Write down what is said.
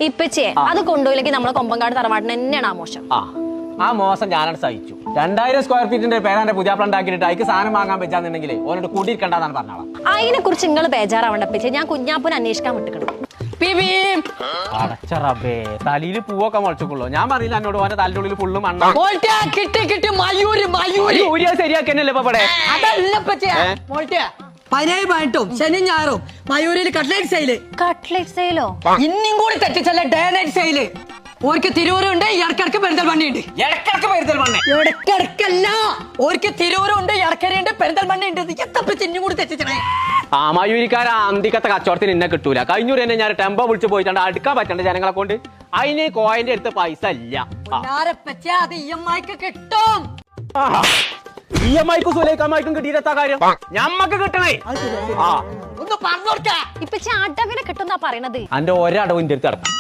ഇപ്പച്ചേ അത് കൊണ്ടുപോയില്ലെങ്കിൽ നമ്മളെ കൊമ്പങ്കാട് തറവാട്ടിന് തന്നെയാണ് ആ മോശം. ആ മോശം ഞാനാണ് സഹിച്ചു. 2000 സ്ക്വയർ ഫീറ്റിന്റെ പേരാന്റെ പുതിയ പ്ലാൻ ഉണ്ടാക്കിയിട്ട് അതിക്ക് സാധനം വാങ്ങാൻ പറ്റാന്നുണ്ടെങ്കിൽ ഓനോട് കൂട്ടിയിരിക്കണ്ടെന്നാണ് പറഞ്ഞോളാം. അതിനെ കുറിച്ച് നിങ്ങൾ ബേജാറാവണ്ട ഇപ്പച്ചേ, ഞാൻ കുഞ്ഞാപ്പൂനെ അന്വേഷിക്കാൻ വിട്ടിക്കണം. അടച്ചറബേ തലയിൽ പൂവൊക്കെ മുളച്ചോളൂ. ഞാൻ പറയില്ല എന്നോട് ഓന്റെ തലയുടെ ഉള്ളിൽ ഫുള്ള് മണ്ണ ശരിയാക്കന്നല്ലേ ഇപ്പൊ ഇവിടെ. പനയുമായിട്ടും ശനി ഞായറും മയൂരിൽ കട്ട്ലേറ്റ് സെയില്. കട്ട്ലേറ്റ് സെയിലോ? ഇന്നും കൂടി തെറ്റിച്ചല്ല ഡേ നൈറ്റ് സെയില്. ഓർക്ക് തിരൂരുണ്ട്, ഇടക്കിടക്ക് പെരിന്തൽമണ്ണയുണ്ട്. ഇടക്കിടക്കല്ല, ഓർക്ക് തിരൂരുണ്ട്, ഇടക്കരയുണ്ട്, പെരിന്തൽമണ്ണയുണ്ട്. ഇന്നും കൂടി തെറ്റിച്ചേ. ആ മയൂരിക്കാര അന്തിക്കത്തെ കച്ചവടത്തിന് എന്നെ കിട്ടൂല. കഴിഞ്ഞൂർ തന്നെ ഞാൻ ടെമ്പോ വിളിച്ച് പോയിട്ടുണ്ട് അടുക്കാൻ പറ്റണ്ട ജനങ്ങളെ കൊണ്ട്. അതിന് കോയിന്റെ അടുത്ത് പൈസ ഇല്ല. അത് EMI കിട്ടും. EMI സുലൈഖാമായിക്കും കിട്ടിയിട്ടാ കാര്യം ഞമ്മക്ക് കിട്ടണേ. ഒന്ന് പറഞ്ഞോർക്കാ ഇപ്പച്ചേ അടവിനെ കിട്ടുന്നാ പറയണത്. അന്റെ ഒരടവും ഇന്റെ അടുത്ത് കിടക്കാം.